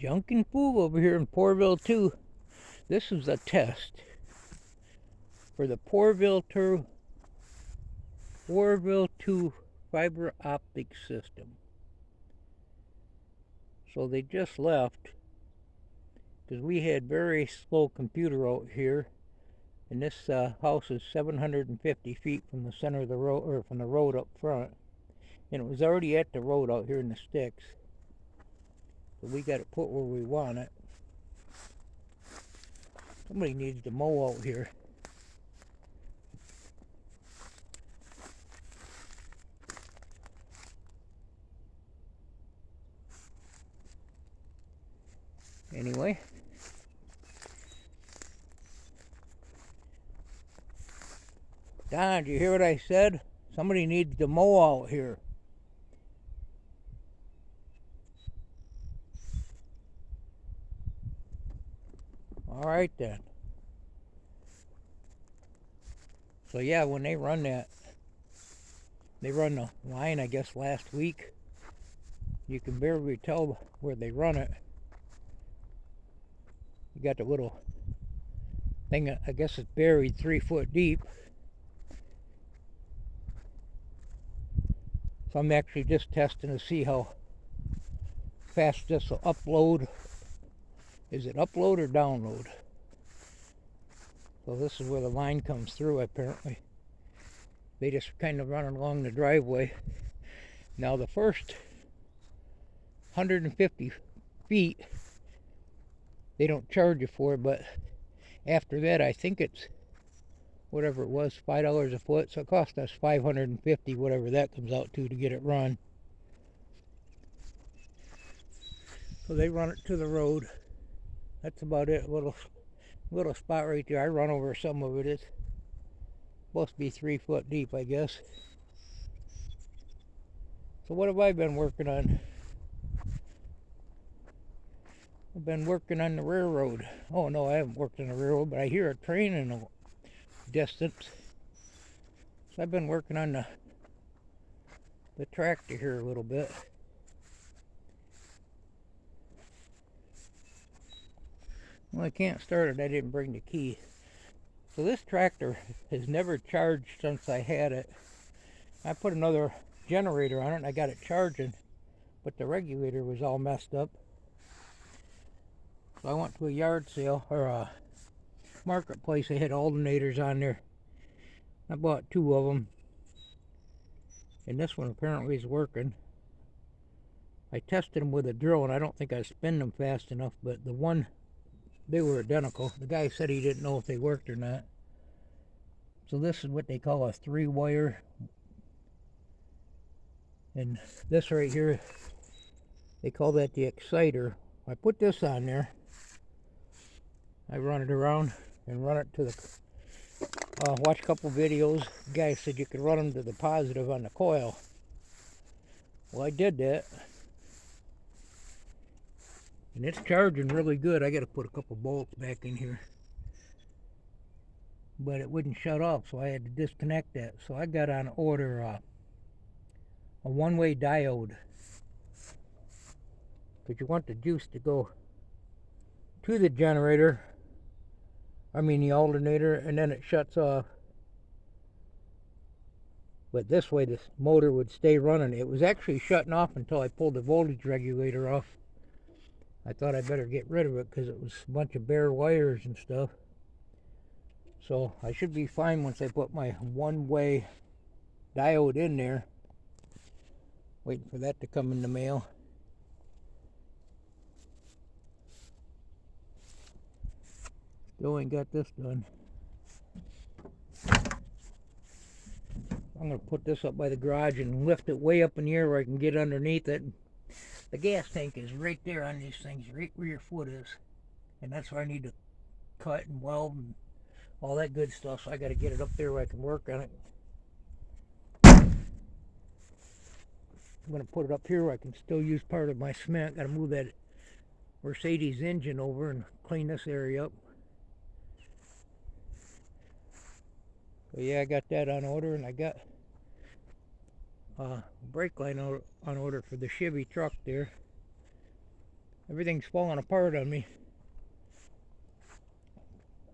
Junkin' Fool over here in Pourville 2. This is a test for the Pourville 2 fiber optic system. So they just left because we had very slow computer out here, and this house is 750 feet from the center of the road, or from the road up front, and it was already at the road out here in the sticks. So we got it put where we want it. Somebody needs to mow out here. Anyway, Don, did you hear what I said? Somebody needs to mow out here. All right then. So yeah, when they run that, they run the line, I guess, last week. You can barely tell where they run it. You got the little thing, I guess it's buried 3 foot deep. So I'm actually just testing to see how fast this will upload. Is it upload or download? So this is where the line comes through, apparently. They just kind of run along the driveway. Now the first 150 feet, they don't charge you for it, but after that, I think it's whatever it was, $5 a foot. So it cost us $550, whatever that comes out to get it run. So they run it to the road. That's about it. Little spot right there. I run over some of it. It's supposed to be 3 foot deep, I guess. So what have I been working on? I've been working on the railroad. Oh no, I haven't worked on the railroad, but I hear a train in the distance. So I've been working on the tractor here a little bit. Well, I can't start it. I didn't bring the key. So this tractor has never charged since I had it. I put another generator on it and I got it charging, but the regulator was all messed up. So I went to a yard sale, or a marketplace. They had alternators on there. I bought 2 of them, and this one apparently is working. I tested them with a drill, and I don't think I spin them fast enough, but the one, they were identical. The guy said he didn't know if they worked or not. So this is what they call a 3-wire, and this right here, they call that the exciter. I put this on there. I run it around and run it to the, watch a couple videos. The guy said you could run them to the positive on the coil. Well, I did that. And it's charging really good. I got to put a couple bolts back in here. But it wouldn't shut off, so I had to disconnect that. So I got on order a one-way diode. Because you want the juice to go to the generator, the alternator, and then it shuts off. But this way, this motor would stay running. It was actually shutting off until I pulled the voltage regulator off. I thought I'd better get rid of it because it was a bunch of bare wires and stuff. So I should be fine once I put my one-way diode in there. Waiting for that to come in the mail. Still ain't got this done. I'm going to put this up by the garage and lift it way up in the air where I can get underneath it. The gas tank is right there on these things, right where your foot is. And that's where I need to cut and weld and all that good stuff. So I got to get it up there where I can work on it. I'm going to put it up here where I can still use part of my cement. Got to move that Mercedes engine over and clean this area up. So yeah, I got that on order, and I got brake line on order for the Chevy truck there. Everything's falling apart on me.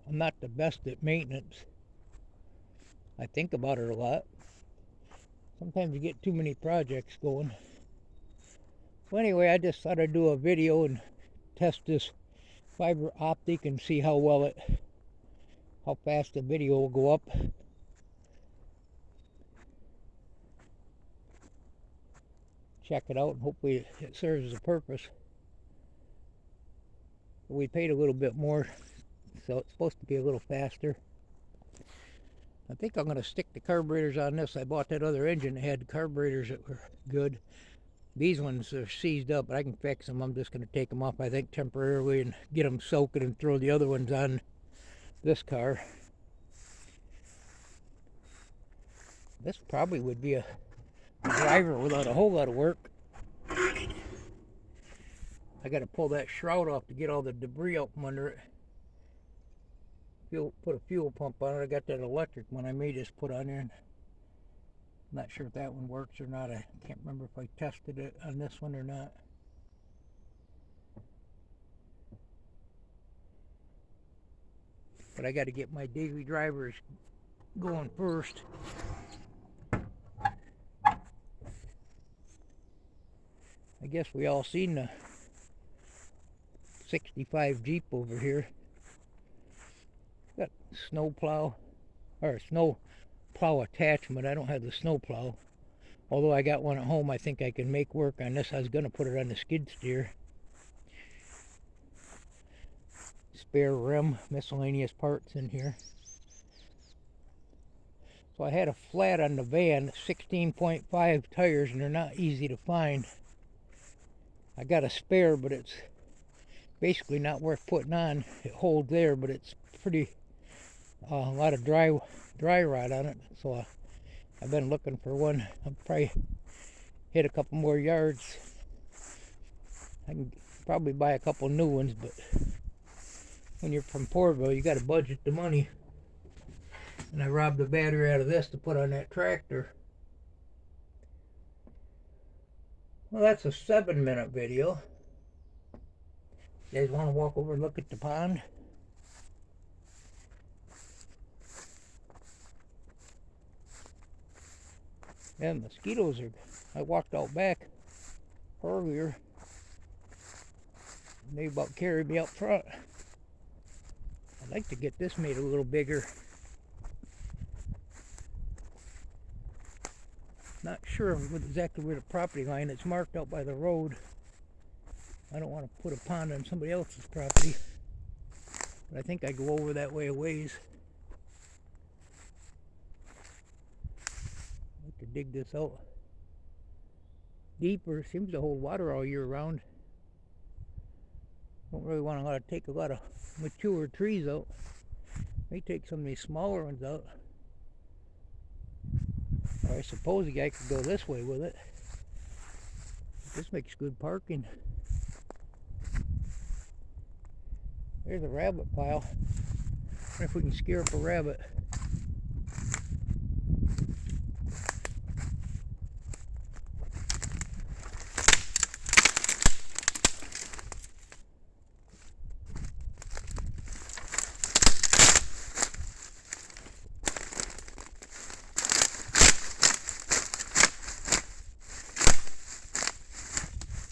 I'm not the best at maintenance. I think about it a lot. Sometimes you get too many projects going. Well, anyway, I just thought I'd do a video and test this fiber optic and see how fast the video will go up. Check it out and hopefully it serves a purpose. We paid a little bit more, so it's supposed to be a little faster. I think I'm going to stick the carburetors on this. I bought that other engine that had carburetors that were good. These ones are seized up, but I can fix them. I'm just going to take them off, I think, temporarily and get them soaking and throw the other ones on this car. This probably would be a driver without a whole lot of work. I got to pull that shroud off to get all the debris out from under it. Put a fuel pump on it. I got that electric one I may just put on there. I'm not sure if that one works or not. I can't remember if I tested it on this one or not. But I got to get my daily drivers going first. I guess we all seen the 65 Jeep over here. Got snow plow, or snow plow attachment. I don't have the snow plow. Although I got one at home, I think I can make work on this. I was going to put it on the skid steer. Spare rim, miscellaneous parts in here. So I had a flat on the van, 16.5 tires, and they're not easy to find. I got a spare, but it's basically not worth putting on. It holds there, but it's pretty, a lot of dry rot on it. So I've been looking for one. I'll probably hit a couple more yards. I can probably buy a couple new ones, but when you're from Portville, you got to budget the money. And I robbed the battery out of this to put on that tractor. Well, that's a 7-minute video. You guys want to walk over and look at the pond? Yeah, mosquitoes are... I walked out back earlier. And they about carried me up front. I'd like to get this made a little bigger. Not sure exactly where the property line is. It's marked out by the road. I don't want to put a pond on somebody else's property. But I think I go over that way a ways. I'd like to dig this out deeper. Seems to hold water all year round. Don't really want to take a lot of mature trees out. May take some of these smaller ones out. Or I suppose the guy could go this way with it. This makes good parking. There's a rabbit pile. I wonder if we can scare up a rabbit.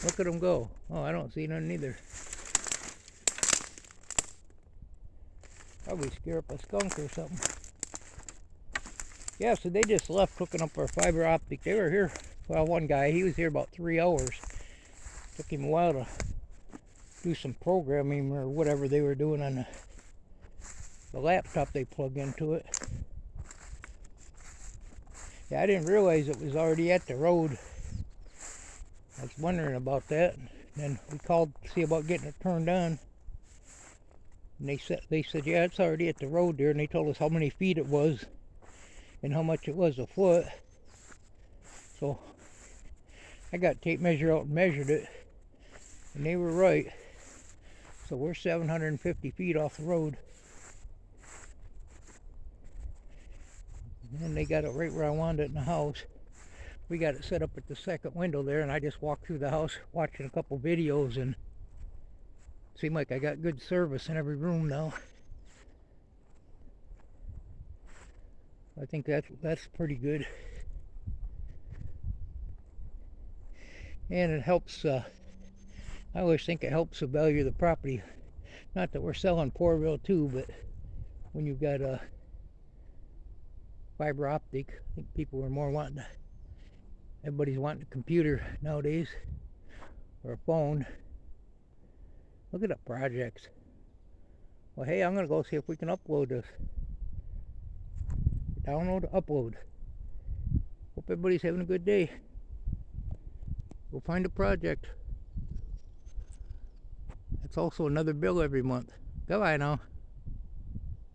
Look at them go. Oh, I don't see none either. Probably scare up a skunk or something. Yeah, so they just left hooking up our fiber optic. They were here. Well, one guy, he was here about 3 hours. Took him a while to do some programming or whatever they were doing on the laptop they plug into it. Yeah, I didn't realize it was already at the road. I was wondering about that. And then we called to see about getting it turned on. And they said, yeah, it's already at the road there. And they told us how many feet it was and how much it was a foot. So I got tape measure out and measured it. And they were right. So we're 750 feet off the road. And they got it right where I wanted it in the house. We got it set up at the second window there, and I just walked through the house watching a couple videos, and Seems like I got good service in every room now. I think that's pretty good. And it helps, I always think it helps the value of the property. Not that we're selling Poorville too, but when you've got a fiber optic, I think people are more wanting to, everybody's wanting a computer nowadays, or a phone. Look at the projects. Well, hey, I'm gonna go see if we can upload this. Download, upload. Hope everybody's having a good day. We'll find a project. That's also another bill every month. Goodbye now.